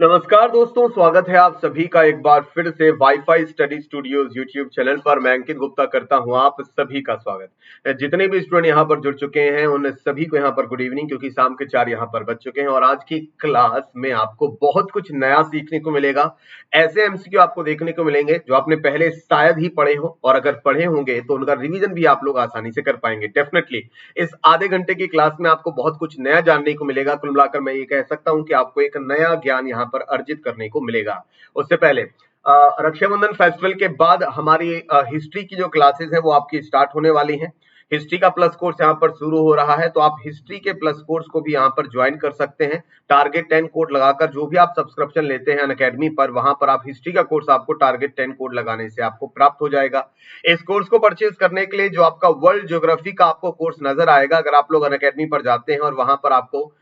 नमस्कार दोस्तों, स्वागत है आप सभी का एक बार फिर से wifi study studios YouTube channel पर। मैं अंकित गुप्ता करता हूं आप सभी का स्वागत। जितने भी स्टूडेंट यहां पर जुड़ चुके हैं उन सभी को यहां पर गुड इवनिंग, क्योंकि शाम के 4 यहां पर बज चुके हैं और आज की क्लास में आपको बहुत कुछ नया सीखने को मिलेगा। ऐसे एमसीक्यू आपको देखने को मिलेंगे जो आपने पहले शायद ही पढ़े हो, और अगर पढ़े होंगे तो उनका रिवीजन भी आप लोग आसानी से कर पाएंगे। डेफिनेटली इस आधे घंटे की क्लास में आपको बहुत कुछ नया जानने को मिलेगा। कुल मिलाकर मैं ये कह सकता हूं कि आपको एक नया ज्ञान यहाँ पर अर्जित करने को मिलेगा। उससे पहले रक्षाबंधन फेस्टिवल के बाद हमारी हिस्ट्री की जो क्लासेस है वो आपकी स्टार्ट होने वाली हैं। हिस्ट्री का प्लस कोर्स यहाँ पर शुरू हो रहा है, तो आप हिस्ट्री के प्लस कोर्स को भी यहाँ पर ज्वाइन कर सकते हैं। टारगेट 10 कोड लगाकर जो भी आप सब्सक्रिप्शन लेते हैं अनअकैडमी पर, वहां पर आप हिस्ट्री का कोर्स आपको टारगेट 10 कोड लगाने से आपको प्राप्त हो जाएगा। इस कोर्स को परचेज करने के लिए जो आपका वर्ल्ड ज्योग्राफी का आपको कोर्स नजर आएगा, अगर आप लोग अनअकैडमी पर जाते हैं और वहां पर आपको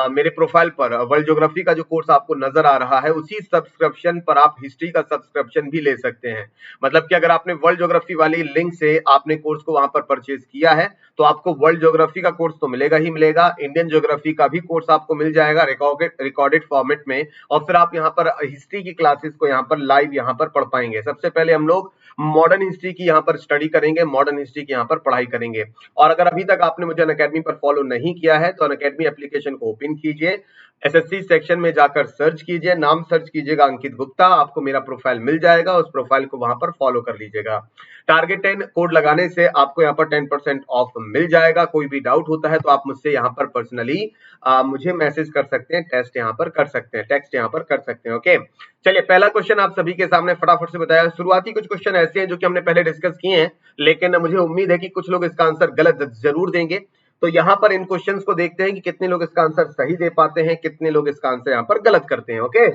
मेरे प्रोफाइल पर वर्ल्ड ज्योग्राफी का जो कोर्स आपको नजर आ रहा है, उसी सब्सक्रिप्शन पर आप हिस्ट्री का सब्सक्रिप्शन भी ले सकते हैं। मतलब कि अगर आपने वर्ल्ड ज्योग्राफी वाली लिंक से आपने कोर्स को वहां पर परचेज किया है तो आपको वर्ल्ड ज्योग्राफी का कोर्स तो मिलेगा ही मिलेगा, इंडियन ज्योग्राफी का भी कोर्स आपको मिल जाएगा रिकॉर्डेड फॉर्मेट में, और फिर आप यहाँ पर हिस्ट्री की क्लासेस को यहाँ पर लाइव यहाँ पर पढ़ पाएंगे। सबसे पहले हम लोग मॉडर्न हिस्ट्री की यहाँ पर स्टडी करेंगे, मॉडर्न हिस्ट्री की यहाँ पर पढ़ाई करेंगे। और अगर अभी तक आपने मुझे अनअकैडमी पर फॉलो नहीं किया है तो अनअकैडमी एप्लीकेशन को ओपन कीजिए, एसएससी सेक्शन में जाकर सर्च कीजिए, नाम सर्च कीजिएगा अंकित गुप्ता, आपको मेरा प्रोफाइल मिल जाएगा, उस प्रोफाइल को वहां पर फॉलो कर लीजिएगा। टारगेट 10 कोड लगाने से आपको यहाँ पर 10% ऑफ मिल जाएगा। कोई भी डाउट होता है तो आप मुझसे यहाँ पर पर्सनली मुझे मैसेज कर सकते हैं, टेस्ट यहाँ पर कर सकते हैं, टेक्स्ट यहाँ पर कर सकते हैं। ओके, चलिए पहला क्वेश्चन आप सभी के सामने फटाफट से बताया। शुरुआती कुछ क्वेश्चन ऐसे हैं जो कि हमने पहले डिस्कस किए हैं, लेकिन मुझे उम्मीद है कि कुछ लोग इसका आंसर गलत जरूर देंगे। तो यहाँ पर इन क्वेश्चंस को देखते हैं कि कितने लोग इसका आंसर सही दे पाते हैं, कितने लोग इसका आंसर यहाँ पर गलत करते हैं। ओके,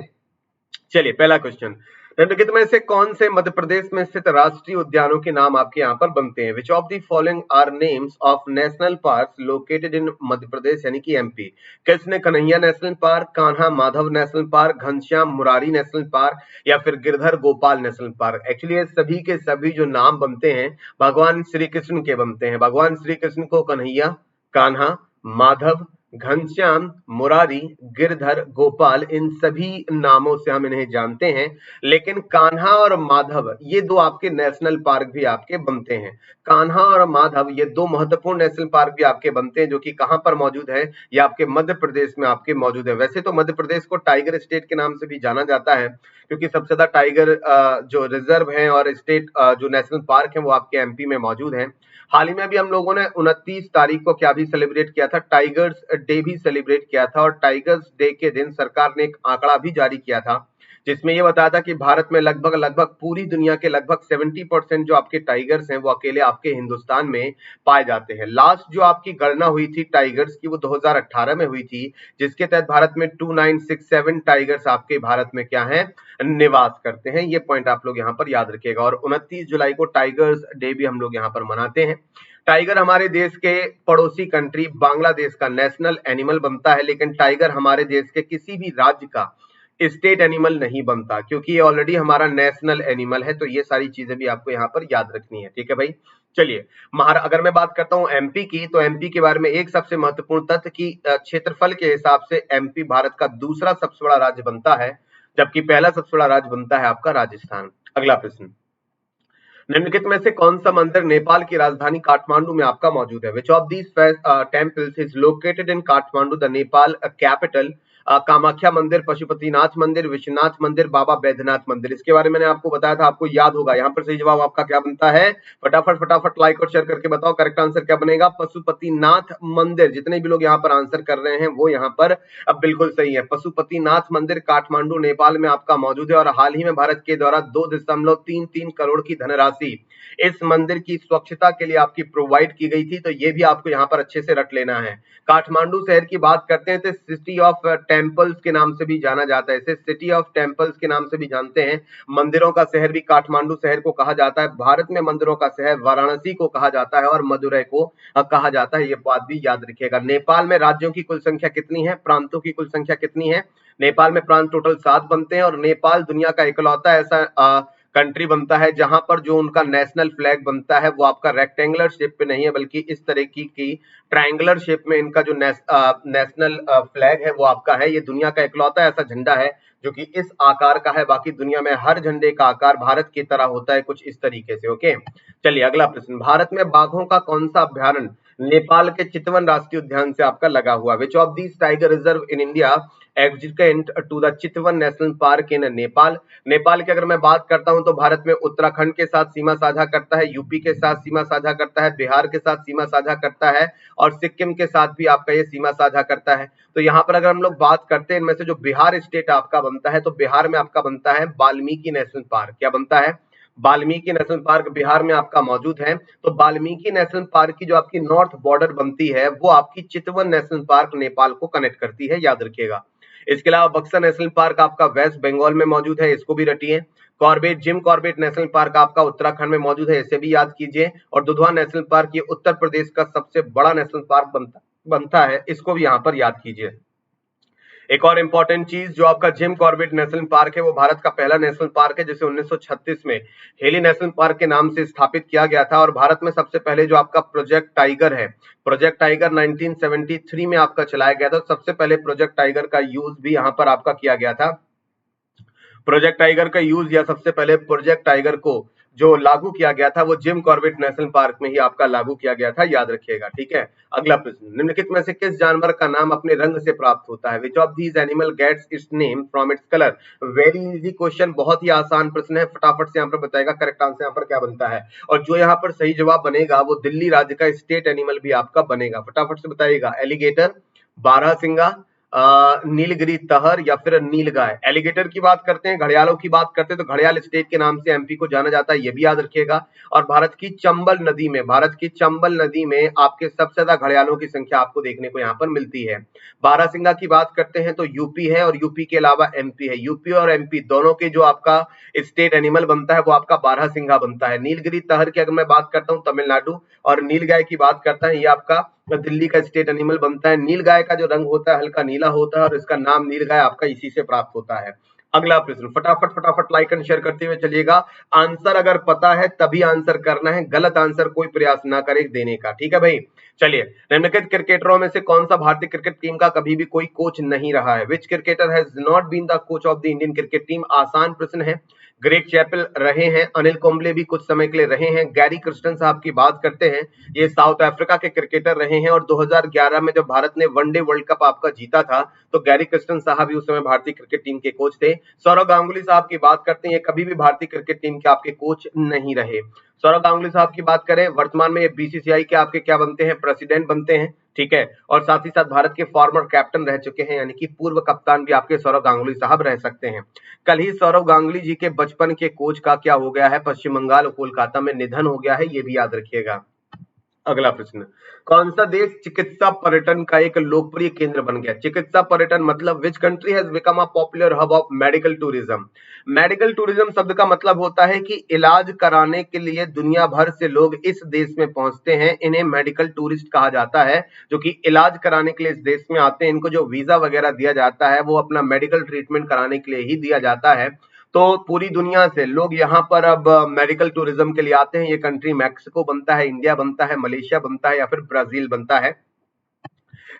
चलिए पहला क्वेश्चन, निम्नलिखित में से कौन से मध्य प्रदेश में स्थित राष्ट्रीय उद्यानों के नाम आपके यहाँ पर बनते हैं? Which of the following are names of national parks located in Madhya Pradesh यानी कि MP? Krishna Kanhaiya national park, Kanha Madhav national park, Ghanshyam Murari national park, या फिर Girdhar Gopal national park? Actually ये सभी के सभी जो नाम बनते हैं भगवान श्री कृष्ण के बनते हैं। भगवान श्री कृष्ण को कन्हैया, कान्हा, माधव, घनश्याम, मुरारी, गिरधर, गोपाल, इन सभी नामों से हम इन्हें जानते हैं। लेकिन कान्हा और माधव ये दो आपके नेशनल पार्क भी आपके बनते हैं। कान्हा और माधव ये दो महत्वपूर्ण नेशनल पार्क भी आपके बनते हैं, जो कि कहां पर मौजूद है? ये आपके मध्य प्रदेश में आपके मौजूद है। वैसे तो मध्य प्रदेश को टाइगर स्टेट के नाम से भी जाना जाता है, क्योंकि सबसे ज्यादा टाइगर जो रिजर्व है और स्टेट जो नेशनल पार्क है वो आपके एमपी में मौजूद है। हाल ही में भी हम लोगों ने 29 तारीख को क्या भी सेलिब्रेट किया था? टाइगर्स डे भी सेलिब्रेट किया था, और टाइगर्स डे के दिन सरकार ने एक आंकड़ा भी जारी किया था जिसमें यह बताया था कि भारत में लगभग पूरी दुनिया के लगभग 70% जो आपके टाइगर्स हैं वो अकेले आपके हिंदुस्तान में पाए जाते हैं। लास्ट जो आपकी गणना हुई थी टाइगर्स की वो 2018 में हुई थी, जिसके तहत भारत में 2967 टाइगर्स आपके भारत में क्या है? निवास करते हैं। ये पॉइंट आप लोग यहाँ पर याद रखिएगा। और 29 जुलाई को टाइगर्स डे भी हम लोग यहाँ पर मनाते हैं। टाइगर हमारे देश के पड़ोसी कंट्री बांग्लादेश का नेशनल एनिमल बनता है, लेकिन टाइगर हमारे देश के किसी भी राज्य का स्टेट एनिमल नहीं बनता, क्योंकि ये ऑलरेडी हमारा नेशनल एनिमल है। तो ये सारी चीजें भी आपको यहाँ पर याद रखनी है, ठीक है भाई। चलिए अगर मैं बात करता हूँ एमपी की, तो एमपी के बारे में एक सबसे महत्वपूर्ण तथ्य की क्षेत्रफल के हिसाब से एमपी भारत का दूसरा सबसे बड़ा राज्य बनता है, जबकि पहला सबसे बड़ा राज्य बनता है आपका राजस्थान। अगला प्रश्न, निम्नलिखित में से कौन सा मंदिर नेपाल की राजधानी काठमांडू में आपका मौजूद है? Which of these temples is located in Kathmandu the Nepal capital? Kamakhya मंदिर, पशुपतिनाथ मंदिर, विश्वनाथ मंदिर, बाबा बैद्यनाथ मंदिर। इसके बारे में मैंने आपको बताया था, आपको याद होगा। यहाँ पर सही जवाब आपका क्या बनता है? फटाफट लाइक और शेयर करके बताओ करेक्ट आंसर क्या बनेगा? पशुपतिनाथ मंदिर। जितने भी लोग यहाँ पर आंसर कर रहे हैं वो यहाँ पर अब बिल्कुल सही है। पशुपतिनाथ मंदिर काठमांडू नेपाल में आपका मौजूद है, और हाल ही में भारत के द्वारा 2.33 करोड़ की धनराशि इस मंदिर की स्वच्छता के लिए आपकी प्रोवाइड की गई थी। तो ये भी आपको यहाँ पर अच्छे से रट लेना है। काठमांडू शहर की बात करते हैं तो सिटी ऑफ टेम्पल्स के नाम से भी जाना जाता है, इसे सिटी ऑफ टेम्पल्स के नाम से भी जानते हैं। मंदिरों का शहर भी काठमांडू शहर को कहा जाता है। भारत में मंदिरों का शहर वाराणसी को कहा जाता है, और मदुरै को कहा जाता है। ये बात भी याद रखिएगा। नेपाल में राज्यों की कुल संख्या कितनी है? प्रांतों की कुल संख्या कितनी है? नेपाल में प्रांत टोटल 7 बनते हैं, और नेपाल दुनिया का इकलौता ऐसा कंट्री बनता है जहां पर जो उनका नेशनल फ्लैग बनता है वो आपका रेक्टेंगुलर शेप पे नहीं है, बल्कि इस तरह की ट्रायंगुलर शेप में इनका जो नेशनल फ्लैग है वो आपका है। ये दुनिया का इकलौता ऐसा झंडा है जो कि इस आकार का है। बाकी दुनिया में हर झंडे का आकार भारत की तरह होता है, कुछ इस तरीके से। ओके, चलिए अगला प्रश्न। भारत में बाघों का कौन सा अभ्यारण्य नेपाल के चितवन राष्ट्रीय उद्यान से आपका लगा हुआ? Which of these tiger reserve in India adjacent to the Chitwan national park in Nepal? Nepal की अगर मैं बात करता हूं तो भारत में उत्तराखंड के साथ सीमा साझा करता है, यूपी के साथ सीमा साझा करता है, बिहार के साथ सीमा साझा करता है और सिक्किम के साथ भी आपका ये सीमा साझा करता है। तो यहाँ पर अगर हम लोग बात करते हैं इनमें से जो बिहार स्टेट आपका बनता है, तो बिहार में आपका बनता है वाल्मीकि नेशनल पार्क। क्या बनता है? वाल्मीकि नेशनल पार्क बिहार में आपका मौजूद है। तो वाल्मीकि नेशनल पार्क की जो आपकी नॉर्थ बॉर्डर बनती है वो आपकी चितवन नेशनल पार्क नेपाल को कनेक्ट करती है, याद रखिएगा। इसके अलावा बक्सर नेशनल पार्क आपका वेस्ट बंगाल में मौजूद है, इसको भी रटिए। Corbett Jim Corbett national park आपका उत्तराखंड में मौजूद है, इसे भी याद कीजिए। और दुधवा नेशनल पार्क ये उत्तर प्रदेश का सबसे बड़ा नेशनल पार्क बनता है, इसको भी यहाँ पर याद कीजिए। एक और इंपॉर्टेंट चीज, जो आपका जिम कॉर्बेट नेशनल पार्क है वो भारत का पहला नेशनल पार्क है जिसे 1936 में हेली नेशनल पार्क के नाम से स्थापित किया गया था। और भारत में सबसे पहले जो आपका प्रोजेक्ट टाइगर है, प्रोजेक्ट टाइगर 1973 में आपका चलाया गया था। सबसे पहले प्रोजेक्ट टाइगर का यूज भी यहाँ पर आपका किया गया था। प्रोजेक्ट टाइगर का यूज या सबसे पहले प्रोजेक्ट टाइगर को जो लागू किया गया था वो जिम कॉर्बेट नेशनल पार्क में ही आपका लागू किया गया था, याद रखिएगा। ठीक है, अगला प्रश्न। निम्नलिखित में से किस जानवर का नाम अपने रंग से प्राप्त होता है? Which of these animal gets its name from its colour? Very easy question, बहुत ही आसान प्रश्न है, फटाफट से यहाँ पर बताएगा करेक्ट आंसर यहाँ पर क्या बनता है। और जो यहाँ पर सही जवाब बनेगा वो दिल्ली राज्य का स्टेट एनिमल भी आपका बनेगा। फटाफट से बताइएगा। एलिगेटर, बारहसिंगा, नीलगिरी तहर या फिर नीलगाय। एलिगेटर की बात करते हैं, घड़ियालों की बात करते हैं तो घड़ियाल स्टेट के नाम से एमपी को जाना जाता है, ये भी याद रखिएगा। और भारत की चंबल नदी में आपके सबसे ज्यादा घड़ियालों की संख्या आपको देखने को यहाँ पर मिलती है। बारहसिंगा की बात करते हैं तो यूपी है और यूपी के अलावा एमपी है। यूपी और एमपी दोनों के जो आपका स्टेट एनिमल बनता है वो आपका बारहसिंगा बनता है। नीलगिरी तहर की अगर मैं बात करता हूँ तमिलनाडु, और नीलगाय की बात करता है ये आपका दिल्ली का स्टेट एनिमल बनता है। नीलगाय का जो रंग होता है हल्का नीला होता है और इसका नाम नीलगाय आपका इसी से प्राप्त होता है। अगला प्रश्न, फटाफट लाइक एंड शेयर करते हुए चलिएगा। आंसर अगर पता है तभी आंसर करना है, गलत आंसर कोई प्रयास ना करे देने का। ठीक है भाई, चलिए। निम्नलिखित क्रिकेटरों में से कौन सा भारतीय क्रिकेट टीम का कभी भी कोई कोच नहीं रहा है? Which cricketer has not been the coach of the Indian cricket team? आसान प्रश्न है। ग्रेग चैपल रहे हैं, अनिल कुंबले भी कुछ समय के लिए रहे हैं, गैरी क्रिस्टन साहब की बात करते हैं, ये साउथ अफ्रीका के क्रिकेटर रहे हैं। और 2011 में जब भारत ने वनडे वर्ल्ड कप आपका जीता था तो गैरी क्रिस्टन साहब भी उस समय भारतीय क्रिकेट टीम के कोच थे। सौरव गांगुली साहब की बात करते हैं, ये कभी भी भारतीय क्रिकेट टीम के आपके कोच नहीं रहे। सौरव गांगुली साहब की बात करें, वर्तमान में ये बीसीसीआई के आपके क्या बनते हैं? प्रेसिडेंट बनते हैं। ठीक है, और साथ ही साथ भारत के फॉर्मर कैप्टन रह चुके हैं, यानी कि पूर्व कप्तान भी आपके सौरव गांगुली साहब रह सकते हैं। कल ही सौरव गांगुली जी के बचपन के कोच का क्या हो गया है? पश्चिम बंगाल और कोलकाता में निधन हो गया है, ये भी याद रखिएगा। अगला प्रश्न, कौन सा देश चिकित्सा पर्यटन का एक लोकप्रिय केंद्र बन गया? चिकित्सा पर्यटन मतलब which country has become a popular hub of medical tourism? Medical tourism शब्द का मतलब होता है कि इलाज कराने के लिए दुनिया भर से लोग इस देश में पहुंचते हैं, इन्हें मेडिकल टूरिस्ट कहा जाता है। जो कि इलाज कराने के लिए इस देश में आते हैं, इनको जो वीजा वगैरह दिया जाता है वो अपना मेडिकल ट्रीटमेंट कराने के लिए ही दिया जाता है। तो पूरी दुनिया से लोग यहाँ पर अब मेडिकल टूरिज्म के लिए आते हैं। ये कंट्री मैक्सिको बनता है, इंडिया बनता है, मलेशिया बनता है या फिर ब्राजील बनता है।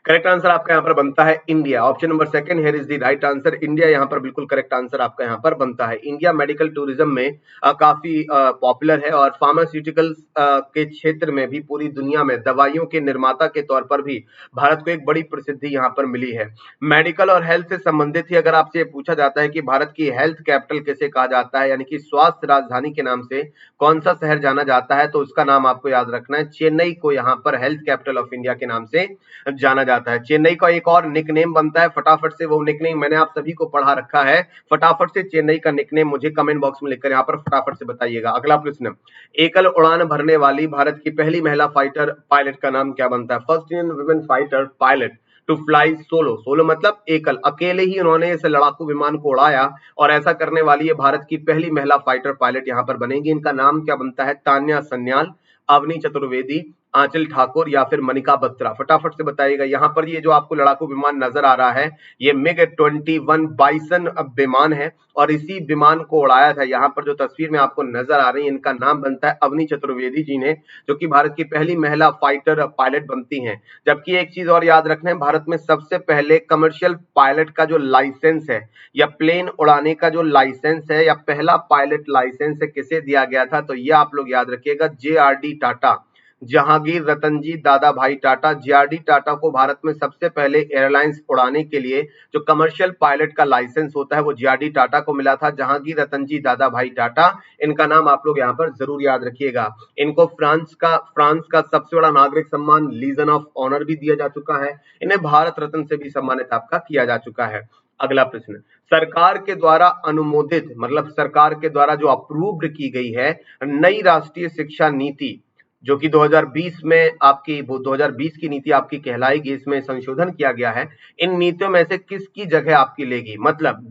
करेक्ट आंसर आपका यहाँ पर बनता है India. Option number second here is the right answer, India यहाँ पर बिल्कुल करेक्ट आंसर आपका यहाँ पर बनता है। इंडिया मेडिकल टूरिज्म में काफी पॉपुलर है और फार्मास्यूटिकल्स के क्षेत्र में भी पूरी दुनिया में दवाइयों के निर्माता के तौर पर भी भारत को एक बड़ी प्रसिद्धि यहाँ पर मिली है। मेडिकल और हेल्थ से संबंधित ही अगर आपसे पूछा जाता है कि भारत की हेल्थ कैपिटल किसे कहा जाता है, यानी कि स्वास्थ्य राजधानी के नाम से कौन सा शहर जाना जाता है, तो उसका नाम आपको याद रखना है, चेन्नई को यहाँ पर हेल्थ कैपिटल ऑफ इंडिया के नाम से जाना जाता है। चेन्नई का एक और निकनेम बनता है, फटाफट से वो निकनेम मैंने आप सभी को पढ़ा रखा है, फटाफट से चेन्नई का निकनेम मुझे कमेंट बॉक्स में लिखकर यहाँ पर फटाफट से बताइएगा। अगला प्रश्न, एकल उड़ान भरने वाली भारत की पहली महिला फाइटर पायलट का नाम क्या बनता है? First Indian women fighter pilot to fly solo, solo मतलब एकल, अकेले ही उन्होंने इस लड़ाकू विमान को उड़ाया और ऐसा करने वाली ये भारत की पहली महिला फाइटर पायलट यहाँ पर बनेगी। इनका नाम क्या बनता है? तान्या सन्याल, अवनी चतुर्वेदी, आंचल ठाकुर या फिर मनिका बत्रा? फटाफट से बताइएगा। यहाँ पर ये जो आपको लड़ाकू विमान नजर आ रहा है ये MiG-21 बाइसन विमान है और इसी विमान को उड़ाया था। यहाँ पर जो तस्वीर में आपको नजर आ रही है इनका नाम बनता है अवनी चतुर्वेदी जी ने, जो कि भारत की पहली महिला फाइटर पायलट बनती हैं। जबकि एक चीज और याद रखना है, भारत में सबसे पहले कमर्शियल पायलट का जो लाइसेंस है या प्लेन उड़ाने का जो लाइसेंस है या पहला पायलट लाइसेंस है किसे दिया गया था, तो ये आप लोग याद रखिएगा, JRD टाटा, जहांगीर रतनजी दादा भाई टाटा। JRD टाटा को भारत में सबसे पहले एयरलाइंस उड़ाने के लिए जो कमर्शियल पायलट का लाइसेंस होता है वो JRD टाटा को मिला था, जहांगीर रतनजी दादा भाई टाटा। इनका नाम आप लोग यहाँ पर जरूर याद रखिएगा। इनको फ्रांस का सबसे बड़ा नागरिक सम्मान लीजन ऑफ ऑनर भी दिया जा चुका है। इन्हें भारत रत्न से भी सम्मानित आपका किया जा चुका है। अगला प्रश्न, सरकार के द्वारा अनुमोदित मतलब सरकार के द्वारा जो अप्रूव्ड की गई है नई राष्ट्रीय शिक्षा नीति, जो कि 2020 में आपकी 2020 की नीति आपकी कहलाएगी, इसमें संशोधन किया गया है। इन नीतियों में से किसकी जगह आपकी लेगी? मतलब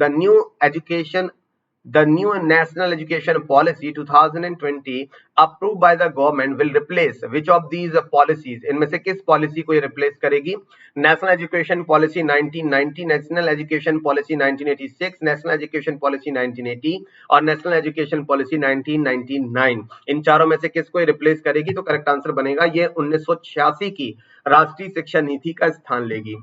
the new national education policy 2020 approved by the government will replace which of these policies? इनमें से किस पॉलिसी को ये रिप्लेस करेगी? National education policy 1990, national education policy 1986, national education policy 1980 और नेशनल एजुकेशन पॉलिसी 1999। इन चारों में से किसको ये रिप्लेस करेगी? तो करेक्ट आंसर बनेगा ये 1986 की राष्ट्रीय शिक्षा नीति का स्थान लेगी।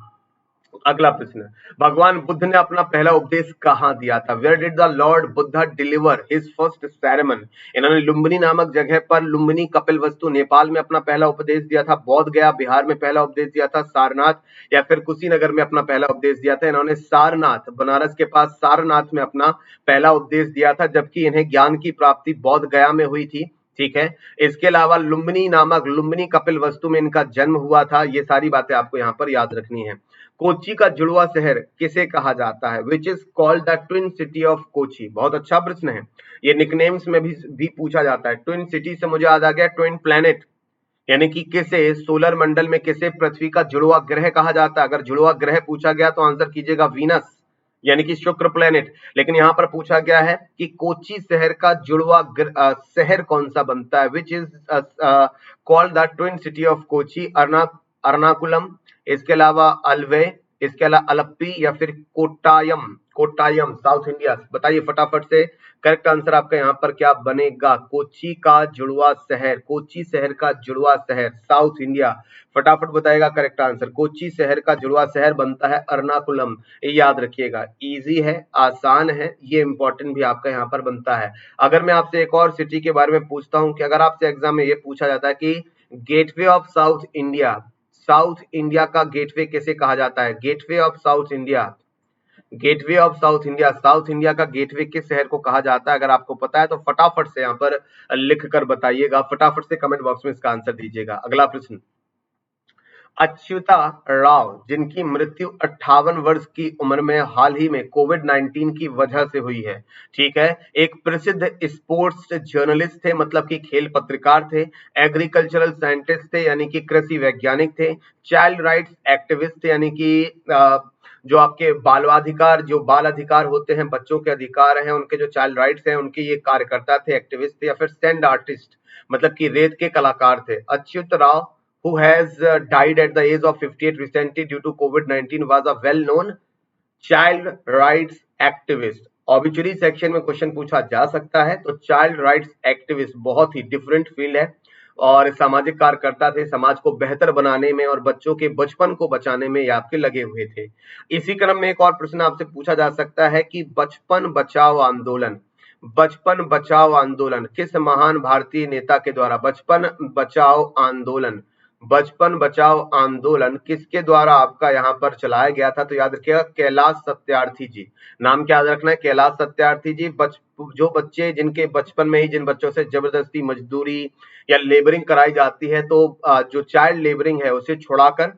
अगला प्रश्न, भगवान बुद्ध ने अपना पहला उपदेश कहां दिया था? Where did the lord Buddha deliver his first sermon? इन्होंने लुम्बिनी नामक जगह पर, लुम्बिनी कपिलवस्तु नेपाल में अपना पहला उपदेश दिया था, बोध गया बिहार में पहला उपदेश दिया था, सारनाथ या फिर कुशीनगर में अपना पहला उपदेश दिया था। इन्होंने सारनाथ, बनारस के पास सारनाथ में अपना पहला उपदेश दिया था, जबकि इन्हें ज्ञान की प्राप्ति बोध गया में हुई थी। ठीक है, इसके अलावा लुम्बिनी कपिलवस्तु में इनका जन्म हुआ था। ये सारी बातें आपको यहाँ पर याद रखनी है। कोची का जुड़वा शहर किसे कहा जाता है? Which is called the twin city of Kochi? बहुत अच्छा प्रश्न है, ये निकनेम्स में भी पूछा जाता है। ट्विन सिटी से मुझे याद आ गया ट्विन प्लैनेट, यानी कि किसे सोलर मंडल में किसे पृथ्वी का जुड़वा ग्रह कहा जाता है? अगर जुड़वा ग्रह पूछा गया तो आंसर कीजिएगा वीनस, यानी कि शुक्र प्लैनेट। लेकिन यहाँ पर पूछा गया है कि कोची शहर का जुड़वा शहर कौन सा बनता है? Which is called the twin city of Kochi? Ernakulam, इसके अलावा अलवे, इसके अलावा अलप्पी या फिर कोट्टायम साउथ इंडिया? बताइए फटाफट से, करेक्ट आंसर आपका यहाँ पर क्या बनेगा? कोची का जुड़वा शहर, कोची शहर का जुड़वा शहर साउथ इंडिया। फटाफट बताएगा करेक्ट आंसर। कोची शहर का जुड़वा शहर बनता है अर्नाकुलम। ये याद रखिएगा, इजी है, आसान है, ये इंपॉर्टेंट भी आपका यहाँ पर बनता है। अगर मैं आपसे एक और सिटी के बारे में पूछता हूँ कि अगर आपसे एग्जाम में ये पूछा जाता है कि gateway of south India, south India का गेटवे किसे कहा जाता है? Gateway of south India, gateway of south India, south India का गेटवे किस शहर को कहा जाता है? अगर आपको पता है तो फटाफट से यहाँ पर लिख कर बताइएगा, फटाफट से कमेंट बॉक्स में इसका आंसर दीजिएगा। अगला प्रश्न, अच्युता राव जिनकी मृत्यु 58 वर्ष की उम्र में हाल ही में कोविड-19 की वजह से हुई है, ठीक है, एक प्रसिद्ध स्पोर्ट्स जर्नलिस्ट थे, मतलब कि खेल पत्रकार थे, एग्रीकल्चरल साइंटिस्ट थे, यानी कि कृषि वैज्ञानिक थे, चाइल्ड राइट्स एक्टिविस्ट थे, यानी कि जो आपके बाल अधिकार होते हैं, बच्चों के अधिकार हैं, उनके जो चाइल्ड राइट्स हैं उनके ये कार्यकर्ता थे, एक्टिविस्ट थे, या फिर सैंड आर्टिस्ट मतलब कि रेत के कलाकार थे। Achyut Rao who has died at the age of 58 recently due to COVID-19 was a well-known child rights activist। Obituary section में क्वेश्चन पूछा जा सकता है, तो चाइल्ड राइट्स एक्टिविस्ट बहुत ही डिफरेंट फील्ड है और सामाजिक कार्यकर्ता थे, समाज को बेहतर बनाने में और बच्चों के बचपन को बचाने में ये आपके लगे हुए थे। इसी क्रम में एक और प्रश्न आपसे पूछा जा सकता है कि बचपन बचाओ आंदोलन किस महान भारतीय नेता के द्वारा, बचपन बचाओ आंदोलन किसके द्वारा आपका यहाँ पर चलाया गया था? तो याद रखिएगा कैलाश सत्यार्थी जी। नाम क्या याद रखना है? कैलाश सत्यार्थी जी। जो बच्चे जिनके बचपन में ही जिन बच्चों से जबरदस्ती मजदूरी या लेबरिंग कराई जाती है, तो जो चाइल्ड लेबरिंग है उसे छुड़ाकर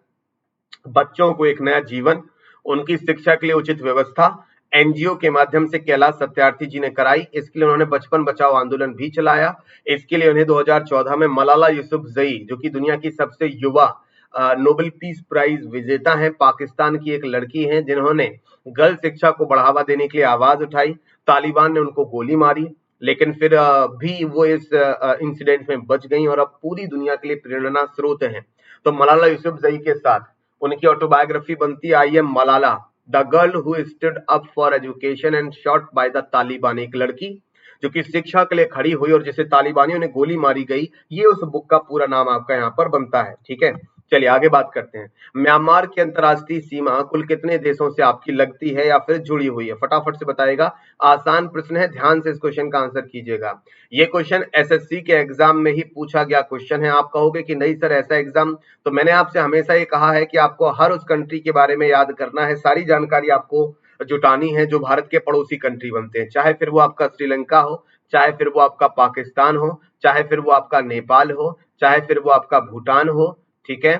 बच्चों को एक नया जीवन, उनकी शिक्षा के लिए उचित व्यवस्था एनजीओ के माध्यम से कैलाश सत्यार्थी जी ने कराई। इसके लिए उन्होंने बचपन बचाओ आंदोलन भी चलाया। इसके लिए उन्हें 2014 में मलाला यूसुफजई, जो कि दुनिया की सबसे युवा नोबेल पीस प्राइज विजेता है, पाकिस्तान की एक लड़की हैं जिन्होंने गर्ल शिक्षा को बढ़ावा देने के लिए आवाज उठाई। तालिबान ने उनको गोली मारी, लेकिन फिर भी वो इस इंसिडेंट में बच गई और अब पूरी दुनिया के लिए प्रेरणा स्रोत हैं। तो मलाला यूसुफजई के साथ उनकी ऑटोबायोग्राफी बनती है I am Malala, the girl who stood up for education and shot by the Taliban, एक लड़की जो कि शिक्षा के लिए खड़ी हुई और जिसे तालिबानियों ने गोली मारी गई, ये उस बुक का पूरा नाम आपका यहाँ पर बनता है। ठीक है, चलिए आगे बात करते हैं। म्यांमार की अंतर्राष्ट्रीय सीमा कुल कितने देशों से आपकी लगती है या फिर जुड़ी हुई है? फटाफट से बताएगा। आसान प्रश्न है, ध्यान से इस क्वेश्चन का आंसर कीजिएगा। ये क्वेश्चन एसएससी के एग्जाम में ही पूछा गया क्वेश्चन है। आप कहोगे कि नहीं सर ऐसा एग्जाम, तो मैंने आपसे हमेशा ये कहा है कि आपको हर उस कंट्री के बारे में याद करना है, सारी जानकारी आपको जुटानी है जो भारत के पड़ोसी कंट्री बनते हैं, चाहे फिर वो आपका श्रीलंका हो, चाहे फिर वो आपका पाकिस्तान हो, चाहे फिर वो आपका नेपाल हो, चाहे फिर वो आपका भूटान हो, ठीक है,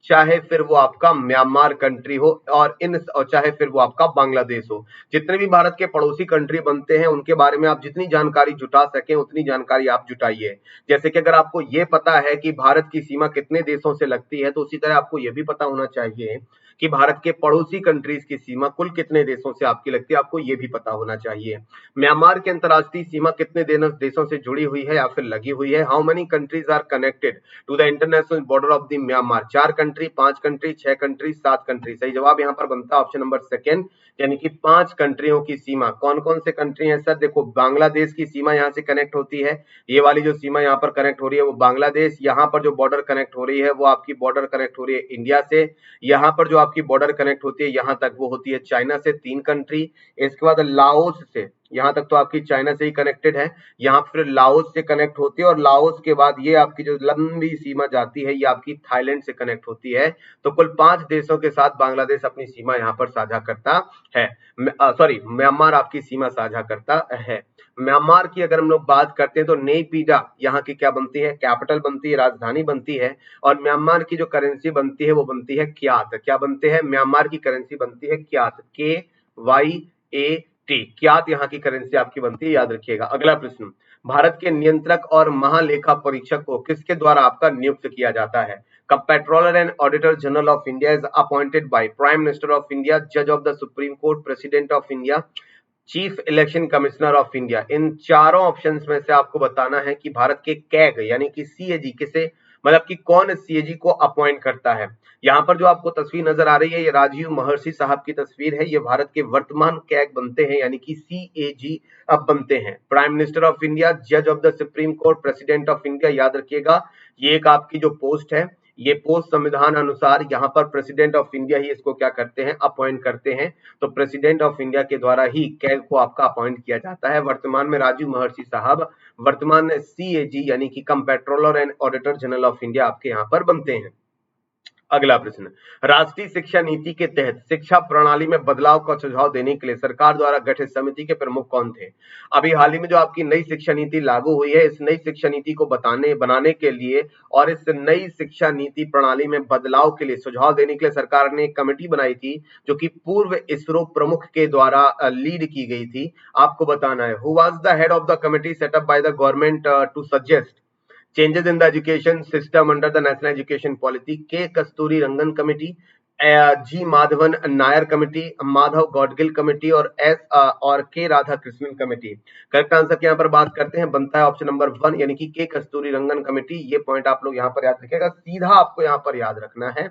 चाहे फिर वो आपका म्यांमार कंट्री हो और चाहे फिर वो आपका बांग्लादेश हो। जितने भी भारत के पड़ोसी कंट्री बनते हैं उनके बारे में आप जितनी जानकारी जुटा सकें उतनी जानकारी आप जुटाइए। जैसे कि अगर आपको ये पता है कि भारत की सीमा कितने देशों से लगती है, तो उसी तरह आपको ये भी पता होना चाहिए कि भारत के पड़ोसी कंट्रीज की सीमा कुल कितने देशों से आपकी लगती है, आपको ये भी पता होना चाहिए। म्यांमार की अंतर्राष्ट्रीय सीमा कितने देशों से जुड़ी हुई है या फिर लगी हुई है? How many countries are connected to the international border of the Myanmar? 4 country, 5 country, 6 country, 7 country. सही जवाब यहाँ पर बनता है ऑप्शन नंबर सेकेंड, यानी कि 5 कंट्रियों की सीमा। कौन कौन से कंट्री है सर? देखो, बांग्लादेश की सीमा यहाँ से कनेक्ट होती है, ये वाली जो सीमा यहाँ पर कनेक्ट हो रही है वो बांग्लादेश। यहाँ पर जो बॉर्डर कनेक्ट हो रही है वो आपकी बॉर्डर कनेक्ट हो रही है इंडिया से। यहाँ पर जो आपकी बॉर्डर कनेक्ट होती है यहाँ तक वो होती है चाइना से, 3 कंट्री। इसके बाद लाओस से, यहाँ तक तो आपकी चाइना से ही कनेक्टेड है, यहाँ फिर लाओस से कनेक्ट होती है और लाओस के बाद ये आपकी जो लंबी सीमा जाती है ये आपकी थाईलैंड से कनेक्ट होती है। तो कुल 5 देशों के साथ बांग्लादेश अपनी सीमा यहाँ पर साझा करता है, सॉरी म्यांमार आपकी सीमा साझा करता है। म्यांमार की अगर हम लोग बात करते हैं तो नेपीडा यहाँ की क्या बनती है? कैपिटल बनती है, राजधानी बनती है। और म्यांमार की जो करेंसी बनती है वो बनती है क्यात। क्या बनते हैं? म्यांमार की करेंसी बनती है क्यात, KYAT, क्यात यहाँ की करेंसी आपकी बनती है, याद रखिएगा। अगला प्रश्न, भारत के नियंत्रक और महालेखा परीक्षक को किसके द्वारा आपका नियुक्त किया जाता है? Comptroller and Auditor General of India is appointed by Prime Minister of India, जज of the Supreme Court, President of India, Chief Election Commissioner of India. इन चारों ऑप्शंस में से आपको बताना है कि भारत के कैग यानी कि सीएजी किसे, मतलब कि कौन सीएजी को अपॉइंट करता है। यहाँ पर जो आपको तस्वीर नजर आ रही है ये राजीव महर्षि साहब की तस्वीर है, ये भारत के वर्तमान कैग बनते हैं यानी कि सीएजी अब बनते हैं। प्राइम मिनिस्टर ऑफ इंडिया, जज of the Supreme Court, President of India, याद रखिएगा ये एक आपकी जो पोस्ट है, ये पोस्ट संविधान अनुसार यहाँ पर प्रेसिडेंट ऑफ इंडिया ही इसको क्या करते हैं? अपॉइंट करते हैं। तो प्रेसिडेंट ऑफ इंडिया के द्वारा ही कैग को आपका अपॉइंट किया जाता है। वर्तमान में राजीव महर्षि साहब वर्तमान में सीएजी यानी कि comptroller and Auditor General of India आपके यहाँ पर बनते हैं। अगला प्रश्न, राष्ट्रीय शिक्षा नीति के तहत शिक्षा प्रणाली में बदलाव का सुझाव देने के लिए सरकार द्वारा गठित समिति के प्रमुख कौन थे? अभी हाल ही में जो आपकी नई शिक्षा नीति लागू हुई है, इस नई शिक्षा नीति को बनाने के लिए और इस नई शिक्षा नीति प्रणाली में बदलाव के लिए सुझाव देने के लिए सरकार ने एक कमेटी बनाई थी जो कि पूर्व इसरो प्रमुख के द्वारा लीड की गई थी। आपको बताना है, who was the head of the committee set up by the government to suggest changes in the education system under the national education policy? K Kasturi Rangan committee, ji Madhavan Nair committee, Madhav Gadgil committee और और के Radha Krishnan committee. Correct answer की यहाँ पर बात करते हैं, बनता है ऑप्शन नंबर 1 यानी कि के कस्तूरी रंगन कमेटी। ये पॉइंट आप लोग यहाँ पर याद रखिएगा। सीधा आपको यहाँ पर याद रखना है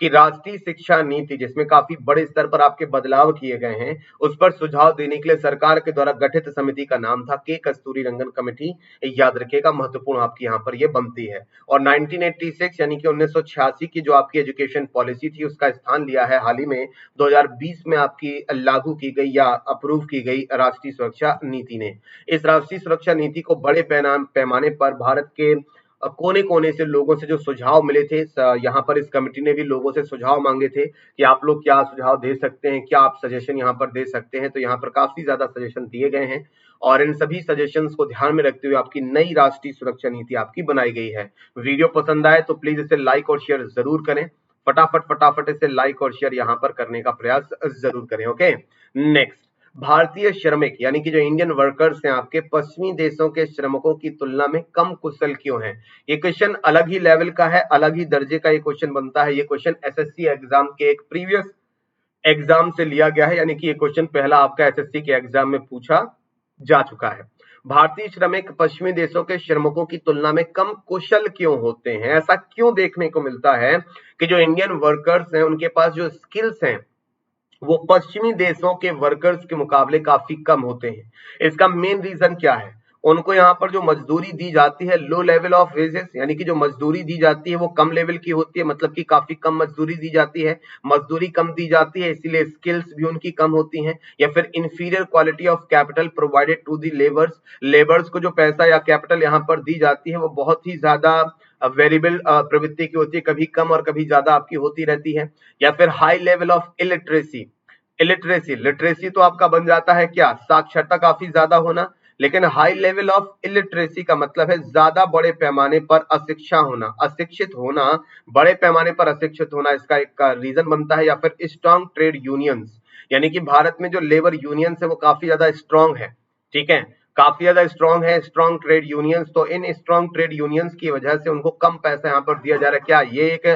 कि राष्ट्रीय शिक्षा नीति जिसमें काफी बड़े स्तर पर आपके बदलाव किए गए हैं उस पर सुझाव देने के लिए सरकार के द्वारा गठित समिति का नाम था के कस्तूरी रंगन कमेटी, याद रखिएगा, महत्वपूर्ण आपकी यहाँ पर ये बनती है। और 1986 यानी कि 1986 की जो आपकी एजुकेशन पॉलिसी थी उसका स्थान लिया है हाल ही में 2020 में आपकी लागू की गई या अप्रूव की गई राष्ट्रीय सुरक्षा नीति ने। इस राष्ट्रीय सुरक्षा नीति को बड़े पैमाने पर भारत के कोने कोने से लोगों से जो सुझाव मिले थे, यहाँ पर इस कमेटी ने भी लोगों से सुझाव मांगे थे कि आप लोग क्या सुझाव दे सकते हैं, क्या आप सजेशन यहाँ पर दे सकते हैं। तो यहाँ पर काफी ज्यादा सजेशन दिए गए हैं और इन सभी सजेशंस को ध्यान में रखते हुए आपकी नई राष्ट्रीय सुरक्षा नीति आपकी बनाई गई है। वीडियो पसंद आए तो प्लीज इसे लाइक और शेयर जरूर करें, फटाफट इसे लाइक और शेयर यहाँ पर करने का प्रयास जरूर करें। ओके, नेक्स्ट, भारतीय श्रमिक यानी कि जो इंडियन वर्कर्स हैं आपके पश्चिमी देशों के श्रमिकों की तुलना में कम कुशल क्यों हैं? ये क्वेश्चन अलग ही लेवल का है, अलग ही दर्जे का ये क्वेश्चन बनता है। ये क्वेश्चन एसएससी एग्जाम के एक प्रीवियस एग्जाम से लिया गया है, यानी कि ये क्वेश्चन पहला आपका एसएससी के एग्जाम में पूछा जा चुका है। भारतीय श्रमिक पश्चिमी देशों के श्रमिकों की तुलना में कम कुशल क्यों होते हैं? ऐसा क्यों देखने को मिलता है कि जो इंडियन वर्कर्स हैं उनके पास जो स्किल्स हैं वो पश्चिमी देशों के वर्कर्स के मुकाबले काफी कम होते हैं? इसका मेन रीजन क्या है? उनको यहाँ पर जो मजदूरी दी जाती है, लो लेवल ऑफ वेजेस, यानी कि जो मजदूरी दी जाती है वो कम लेवल की होती है, मतलब कि काफी कम मजदूरी दी जाती है, मजदूरी कम दी जाती है इसीलिए स्किल्स भी उनकी कम होती हैं, या फिर inferior quality of capital provided to the labours, labours को जो पैसा या कैपिटल यहाँ पर दी जाती है वो बहुत ही ज्यादा वेरिएबल प्रवृत्ति की होती है, कभी कम और कभी ज्यादा आपकी होती रहती है, या फिर high level of illiteracy, literacy तो आपका बन जाता है क्या, साक्षरता काफी ज्यादा होना, लेकिन हाई लेवल ऑफ इलिटरेसी का मतलब है ज्यादा बड़े पैमाने पर अशिक्षा होना, अशिक्षित होना, बड़े पैमाने पर अशिक्षित होना इसका एक रीजन बनता है, या फिर स्ट्रॉन्ग ट्रेड यूनियंस, यानी कि भारत में जो लेबर यूनियंस है वो काफी ज्यादा स्ट्रॉन्ग है, ठीक है, काफी ज्यादा स्ट्रॉन्ग है, स्ट्रॉन्ग ट्रेड यूनियंस, तो इन स्ट्रॉन्ग ट्रेड यूनियंस की वजह से उनको कम पैसा यहाँ पर दिया जा रहा है, क्या ये एक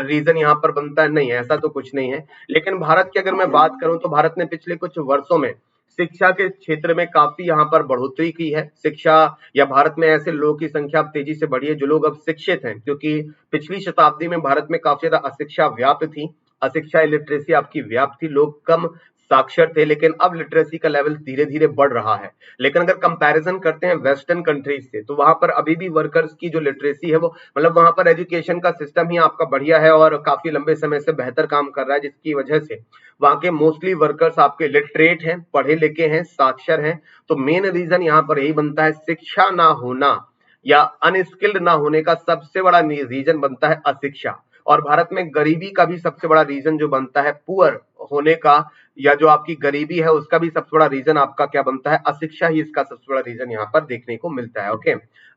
रीजन यहाँ पर बनता है? नहीं, ऐसा तो कुछ नहीं है। लेकिन भारत की अगर मैं बात करूं तो भारत ने पिछले कुछ वर्षों में शिक्षा के क्षेत्र में काफी यहाँ पर बढ़ोतरी की है, शिक्षा या भारत में ऐसे लोगों की संख्या अब तेजी से बढ़ी है जो लोग अब शिक्षित हैं, क्योंकि पिछली शताब्दी में भारत में काफी ज्यादा अशिक्षा व्याप्त थी, अशिक्षा लिटरेसी आपकी व्याप्त थी, लोग कम साक्षर थे, लेकिन अब लिटरेसी का लेवल धीरे धीरे बढ़ रहा है। लेकिन अगर कंपैरिजन करते हैं वेस्टर्न कंट्रीज से तो वहां पर अभी भी वर्कर्स की जो लिटरेसी है वो, मतलब वहां पर एजुकेशन का सिस्टम ही आपका बढ़िया है और काफी लंबे समय से बेहतर काम कर रहा है, जिसकी वजह से वहां के मोस्टली वर्कर्स आपके लिटरेट हैं, पढ़े लिखे हैं, साक्षर हैं। तो मेन रीजन यहाँ पर यही बनता है, शिक्षा ना होना या अनस्किल्ड ना होने का सबसे बड़ा रीजन बनता है अशिक्षा। और भारत में गरीबी का भी सबसे बड़ा रीजन जो बनता है पुअर होने का, या जो आपकी गरीबी है उसका भी सबसे बड़ा रीजन आपका क्या बनता है, अशिक्षा ही इसका सबसे बड़ा रीजन यहाँ पर देखने को मिलता है। ओके,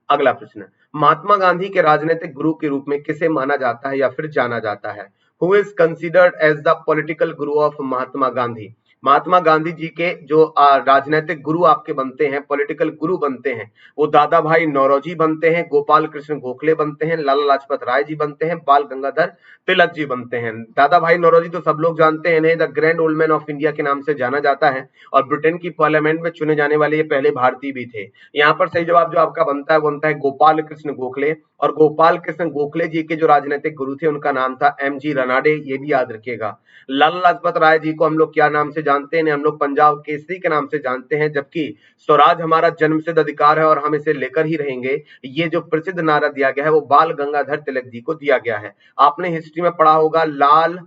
अगला प्रश्न, महात्मा गांधी के राजनीतिक गुरु के रूप में किसे माना जाता है या फिर जाना जाता है? Who is considered as the political guru of Mahatma Gandhi? Mahatma Gandhi ji के जो राजनीतिक गुरु आपके बनते हैं, पॉलिटिकल गुरु बनते हैं, वो दादा भाई नौरोजी बनते हैं, गोपाल कृष्ण गोखले बनते हैं, लाला लाजपत राय जी बनते हैं, बाल गंगाधर तिलक जी बनते हैं। दादा भाई नौरोजी तो सब लोग जानते हैं, इन्हें the grand old man of India के नाम से जाना जाता है, और ब्रिटेन की पार्लियामेंट में चुने जाने वाले ये पहले भारतीय भी थे। यहाँ पर सही जवाब जो आपका बनता है वो बनता है गोपाल कृष्ण गोखले, और गोपाल कृष्ण गोखले जी के जो राजनीतिक गुरु थे उनका नाम था एमजी रनाडे, ये भी याद रखिएगा। लाला लाजपत राय जी को हम लोग क्या नाम से जानते हैं? हम लोग पंजाब केसरी के नाम से जानते हैं, जबकि स्वराज हमारा जन्मसिद्ध अधिकार है और हम इसे लेकर ही रहेंगे, ये जो प्रसिद्ध नारा दिया गया है वो बाल गंगाधर तिलक जी को दिया गया है। आपने हिस्ट्री में पढ़ा होगा लाल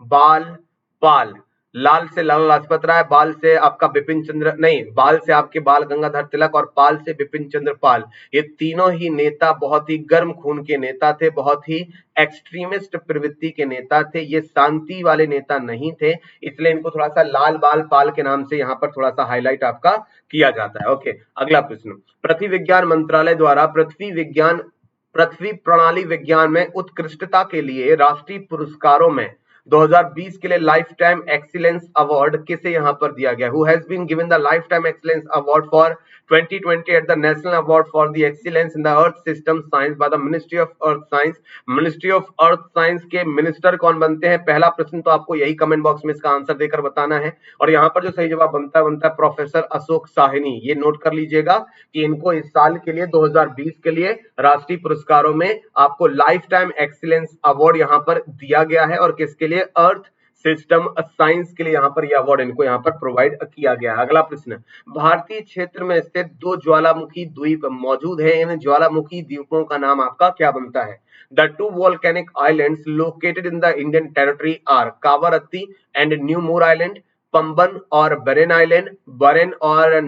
बाल पाल, लाल से लाला लाजपत राय, बाल से आपका बिपिन चंद्र, नहीं, बाल से आपके बाल गंगाधर तिलक और पाल से बिपिन चंद्र पाल, ये तीनों ही नेता बहुत ही गर्म खून के नेता थे, बहुत ही एक्सट्रीमिस्ट प्रवृत्ति के नेता थे, ये शांति वाले नेता नहीं थे, इसलिए इनको थोड़ा सा लाल बाल पाल के नाम से यहाँ पर थोड़ा सा हाईलाइट आपका किया जाता है। ओके, अगला प्रश्न, पृथ्वी विज्ञान मंत्रालय द्वारा पृथ्वी प्रणाली विज्ञान में उत्कृष्टता के लिए राष्ट्रीय पुरस्कारों में 2020 के लिए लाइफ टाइम एक्सीलेंस अवार्ड किसे यहां पर दिया गया? Who has been given the life time excellence award for 2020 at the national award for the excellence in the earth system science by the ministry of earth science? Ministry of earth science के minister कौन बनते हैं? पहला प्रश्न तो आपको यही comment box में इसका आंसर देकर बताना है, और यहाँ पर जो सही जवाब बनता है प्रोफेसर अशोक साहनी। ये नोट कर लीजिएगा कि इनको इस साल के लिए 2020 के लिए राष्ट्रीय पुरस्कारों में आपको लाइफ टाइम एक्सीलेंस अवार्ड यहाँ पर दिया गया है, और किसके लिए? अर्थ सिस्टम साइंस के लिए यहाँ पर यह अवार्ड इनको यहाँ पर प्रोवाइड किया गया है। अगला प्रश्न, भारतीय क्षेत्र में स्थित दो ज्वालामुखी द्वीप मौजूद है, इन ज्वालामुखी द्वीपों का नाम आपका क्या बनता है? The two volcanic islands located in the Indian territory are Kavaratti and New Moor Island, Pamban और Baren Island, Baren और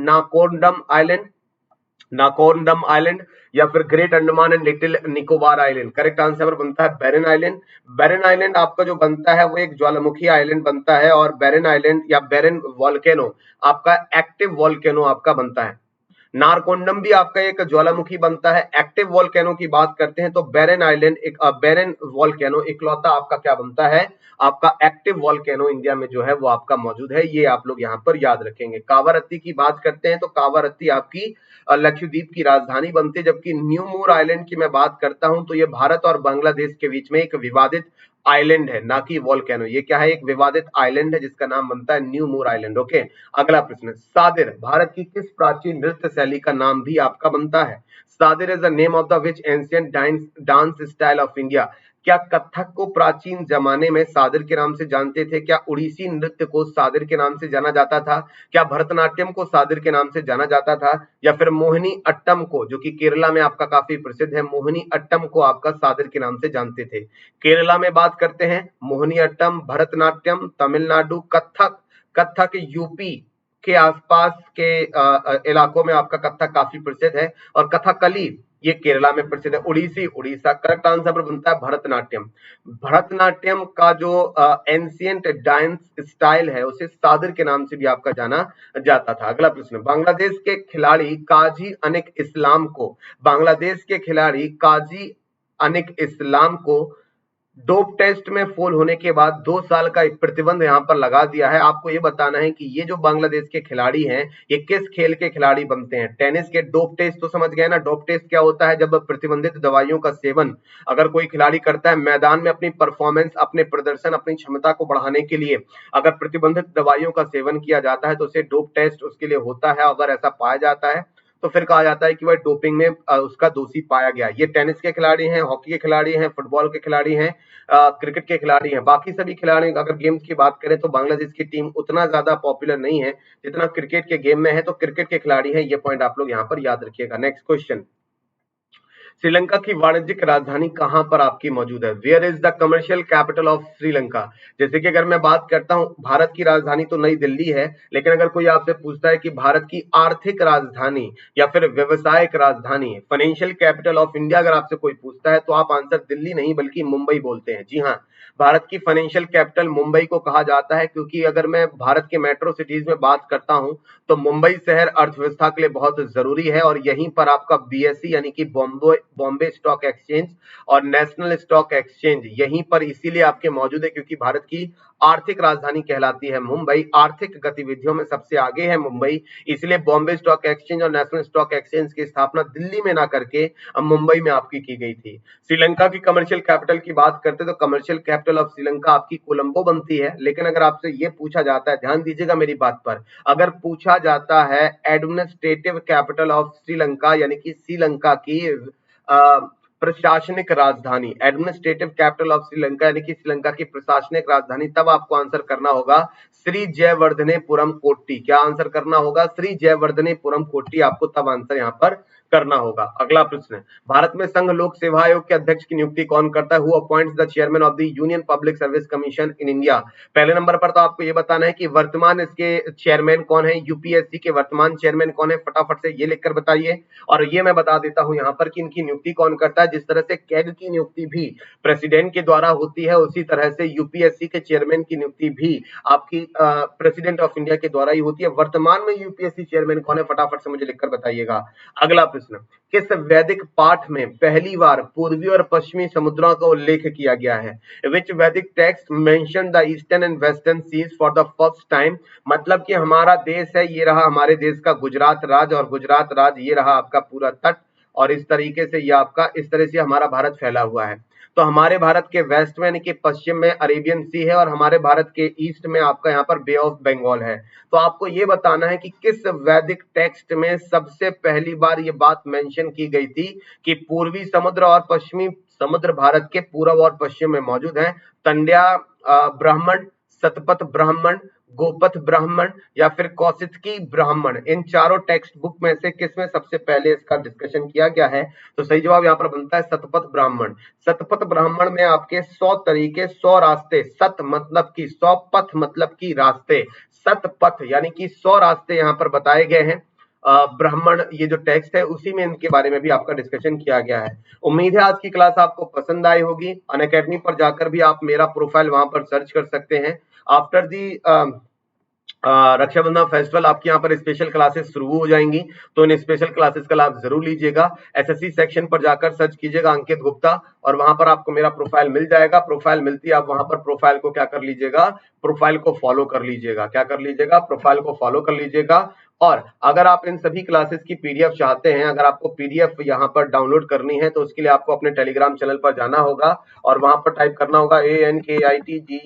नाकोर्नडम आइलैंड, या फिर great Andaman and little Nicobar island? Correct answer बनता है बैरन आइलैंड। बैरन आइलैंड आपका जो बनता है वो एक ज्वालामुखी आइलैंड बनता है, और बैरन आइलैंड या बैरन वॉल्केनो आपका एक्टिव वॉल्केनो आपका बनता है। नारकोंडम भी आपका एक ज्वालामुखी बनता है। एक्टिव वॉल्केनो की बात करते हैं तो बैरन आइलैंड एक बैरन वॉल्केनो इकलौता आपका क्या बनता है? आपका एक्टिव वॉल्केनो इंडिया में जो है वो आपका मौजूद है, ये आप लोग यहाँ पर याद रखेंगे। कावारत्ती की बात करते हैं तो कावारत्ती आपकी लक्षद्वीप की राजधानी बनती है, जबकि न्यू मूर आइलैंड की मैं बात करता हूं तो ये भारत और बांग्लादेश के बीच में एक विवादित आइलैंड है, ना कि वॉल्केनो। ये क्या है? एक विवादित आइलैंड है जिसका नाम बनता है न्यू मूर आइलैंड। ओके, अगला प्रश्न, सादिर भारत की किस प्राचीन नृत्य शैली का नाम भी आपका बनता है? Sadir is the name of the which ancient dance style of India? क्या कथक को प्राचीन जमाने में सादिर के नाम से जानते थे? क्या उड़ीसी नृत्य को सादिर के नाम से जाना जाता था? क्या भरतनाट्यम को सादिर के नाम से जाना जाता था? या फिर मोहिनी अट्टम को, जो कि केरला में आपका काफी प्रसिद्ध है, मोहिनी अट्टम को आपका सादिर के नाम से जानते थे? केरला में बात करते हैं मोहिनी अट्टम, भरतनाट्यम, तमिलनाडु, कथक। कथक यूपी के आसपास के इलाकों में आपका कथक काफी प्रसिद्ध है, और कथकली ये केरला में प्रसिद्ध है। उड़ीसी उड़ीसा। करेक्ट आंसर पर बनता है भरतनाट्यम। भरतनाट्यम का जो एंशिएंट डांस स्टाइल है उसे सादिर के नाम से भी आपका जाना जाता था। अगला प्रश्न, बांग्लादेश के खिलाड़ी काजी अनिक इस्लाम को, बांग्लादेश के खिलाड़ी काजी अनिक इस्लाम को डोप टेस्ट में फेल होने के बाद 2 साल का एक प्रतिबंध यहाँ पर लगा दिया है। आपको ये बताना है कि ये जो बांग्लादेश के खिलाड़ी हैं ये किस खेल के खिलाड़ी बनते हैं? टेनिस के डोप टेस्ट तो समझ गए ना। डोप टेस्ट क्या होता है? जब प्रतिबंधित दवाइयों का सेवन अगर कोई खिलाड़ी करता है मैदान में अपनी परफॉर्मेंस, अपने प्रदर्शन, अपनी क्षमता को बढ़ाने के लिए अगर प्रतिबंधित दवाइयों का सेवन किया जाता है तो उसे डोप टेस्ट उसके लिए होता है। अगर ऐसा पाया जाता है तो फिर कहा जाता है कि वह डोपिंग में उसका दोषी पाया गया। ये टेनिस के खिलाड़ी हैं, हॉकी के खिलाड़ी हैं, फुटबॉल के खिलाड़ी हैं, क्रिकेट के खिलाड़ी हैं। बाकी सभी खिलाड़ी अगर गेम्स की बात करें तो बांग्लादेश की टीम उतना ज्यादा पॉपुलर नहीं है जितना क्रिकेट के गेम में है, तो क्रिकेट के खिलाड़ी हैं। ये पॉइंट आप लोग यहाँ पर याद रखिएगा। नेक्स्ट क्वेश्चन, श्रीलंका की वाणिज्यिक राजधानी कहां पर आपकी मौजूद है? Where is the commercial capital of Sri Lanka? जैसे कि अगर मैं बात करता हूं, भारत की राजधानी तो नई दिल्ली है, लेकिन अगर कोई आपसे पूछता है कि भारत की आर्थिक राजधानी या फिर व्यवसायिक राजधानी, फाइनेंशियल कैपिटल ऑफ इंडिया अगर आपसे कोई पूछता है तो आप आंसर दिल्ली नहीं बल्कि मुंबई बोलते हैं। जी हाँ, भारत की फाइनेंशियल कैपिटल मुंबई को कहा जाता है, क्योंकि अगर मैं भारत के मेट्रो सिटीज में बात करता हूं तो मुंबई शहर अर्थव्यवस्था के लिए बहुत जरूरी है, और यहीं पर आपका बीएसई यानी कि बॉम्बे स्टॉक एक्सचेंज और नेशनल स्टॉक एक्सचेंज यहीं पर इसीलिए आपके मौजूद है क्योंकि भारत की आर्थिक राजधानी कहलाती है मुंबई। आर्थिक गतिविधियों में सबसे आगे है मुंबई, इसलिए बॉम्बे स्टॉक एक्सचेंज और नेशनल स्टॉक एक्सचेंज की स्थापना दिल्ली में ना करके मुंबई में आपकी की गई थी। श्रीलंका की कमर्शियल कैपिटल की बात करते तो कमर्शियल कैपिटल ऑफ श्रीलंका आपकी कोलंबो बनती है। लेकिन अगर आपसे ये पूछा जाता है, ध्यान दीजिएगा मेरी बात पर, अगर पूछा जाता है एडमिनिस्ट्रेटिव कैपिटल ऑफ श्रीलंका यानी कि श्रीलंका की प्रशासनिक राजधानी, एडमिनिस्ट्रेटिव कैपिटल ऑफ श्रीलंका यानी कि श्रीलंका की प्रशासनिक राजधानी, तब आपको आंसर करना होगा श्री जयवर्धनेपुरम कोट्टी। क्या आंसर करना होगा? श्री जयवर्धनेपुरम कोट्टी आपको तब आंसर यहाँ पर करना होगा। अगला प्रश्न, भारत में संघ लोक सेवा आयोग के अध्यक्ष की नियुक्ति कौन करता है? Who appoints the chairman of the union public service commission in India? पहले नंबर पर तो आपको ये बताना है कि वर्तमान इसके चेयरमैन कौन है, यूपीएससी के वर्तमान चेयरमैन कौन है, फटाफट से ये लिखकर बताइए। और ये मैं बता देता हूं यहाँ पर कि इनकी नियुक्ति कौन करता है। जिस तरह से कैग की नियुक्ति भी प्रेसिडेंट के द्वारा होती है, उसी तरह से यूपीएससी के चेयरमैन की नियुक्ति भी आपकी प्रेसिडेंट ऑफ इंडिया के द्वारा ही होती है। वर्तमान में यूपीएससी चेयरमैन कौन है, फटाफट से मुझे लिखकर बताइएगा। अगला प्रश्न, किस वैदिक पाठ में पहली बार पूर्वी और पश्चिमी समुद्रों का उल्लेख किया गया है? Which Vedic text mention the eastern and western seas for the first time? मतलब कि हमारा देश है, ये रहा हमारे देश का गुजरात राज्य, और गुजरात राज्य ये रहा आपका पूरा तट, और इस तरीके से ये आपका, इस तरह से हमारा भारत फैला हुआ है। तो हमारे भारत के वेस्ट में यानी कि पश्चिम में अरेबियन सी है, और हमारे भारत के ईस्ट में आपका यहाँ पर बे ऑफ बंगाल है। तो आपको ये बताना है कि किस वैदिक टेक्स्ट में सबसे पहली बार ये बात मेंशन की गई थी कि पूर्वी समुद्र और पश्चिमी समुद्र भारत के पूर्व और पश्चिम में मौजूद है। तंड्या ब्राह्मण, शतपथ ब्राह्मण, गोपथ ब्राह्मण या फिर कौशिकी ब्राह्मण, इन चारों टेक्स्ट बुक में से किसमें सबसे पहले इसका डिस्कशन किया गया है? तो सही जवाब यहाँ पर बनता है शतपथ ब्राह्मण। शतपथ ब्राह्मण में आपके 100 तरीके, 100 रास्ते, सत मतलब की 100, पथ मतलब की रास्ते, सतपथ यानी कि 100 रास्ते यहाँ पर बताए गए हैं। ब्राह्मण ये जो टेक्स्ट है उसी में इनके बारे में भी आपका डिस्कशन किया गया है। उम्मीद है आज की क्लास आपको पसंद आई होगी। अनअकैडमी पर जाकर भी आप मेरा प्रोफाइल वहां पर सर्च कर सकते हैं। आफ्टर दी रक्षाबंधन फेस्टिवल आपके यहाँ पर स्पेशल क्लासेस शुरू हो जाएंगी, तो इन स्पेशल क्लासेस का लाभ जरूर लीजिएगा। एसएससी सेक्शन पर जाकर सर्च कीजिएगा अंकित गुप्ता, और वहां पर आपको मेरा प्रोफाइल मिल जाएगा। प्रोफाइल मिलती है, आप वहां पर प्रोफाइल को क्या कर लीजिएगा, प्रोफाइल को फॉलो कर लीजिएगा। क्या कर लीजिएगा? प्रोफाइल को फॉलो कर लीजिएगा। और अगर आप इन सभी क्लासेस की पीडीएफ चाहते हैं, अगर आपको पीडीएफ यहाँ पर डाउनलोड करनी है तो उसके लिए आपको अपने टेलीग्राम चैनल पर जाना होगा और वहां पर टाइप करना होगा ANKITGUPTA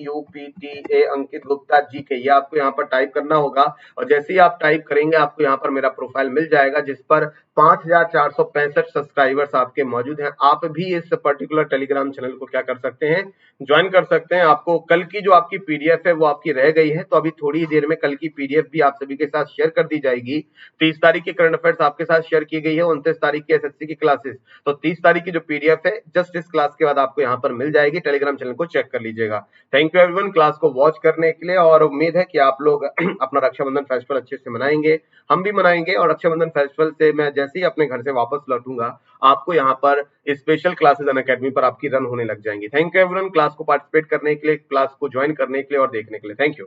अंकित गुप्ता GK, ये आपको यहाँ पर टाइप करना होगा। और जैसे ही आप टाइप करेंगे आपको यहाँ पर मेरा प्रोफाइल मिल जाएगा जिस पर 5465 सब्सक्राइबर्स आपके मौजूद हैं। आप भी इस पर्टिकुलर टेलीग्राम चैनल को क्या कर सकते हैं, ज्वाइन कर सकते हैं। आपको कल की जो आपकी पीडीएफ है वो आपकी रह गई है, तो अभी थोड़ी ही देर में कल की पीडीएफ भी आप सभी के साथ शेयर कर दी जाएगी। 30 तारीख की करंट अफेयर्स आपके साथ शेयर की गई है, 29 तारीख की एसएससी की क्लासेस, तो 30 तारीख की जो पीडीएफ है जस्ट इस क्लास के बाद आपको यहाँ पर मिल जाएगी। टेलीग्राम चैनल को चेक कर लीजिएगा। थैंक यू एवरीवन क्लास को वॉच करने के लिए, और उम्मीद है कि आप लोग अपना रक्षाबंधन फेस्टिवल अच्छे से मनाएंगे, हम भी मनाएंगे। और रक्षाबंधन फेस्टिवल से मैं जैसे ही अपने घर से वापस लौटूंगा आपको यहाँ पर स्पेशल क्लासेस अनअकैडमी पर आपकी रन होने लग जाएंगी। थैंक यू एवरीवन क्लास को पार्टिसिपेट करने के लिए, क्लास को ज्वाइन करने के लिए और देखने के लिए। Thank you.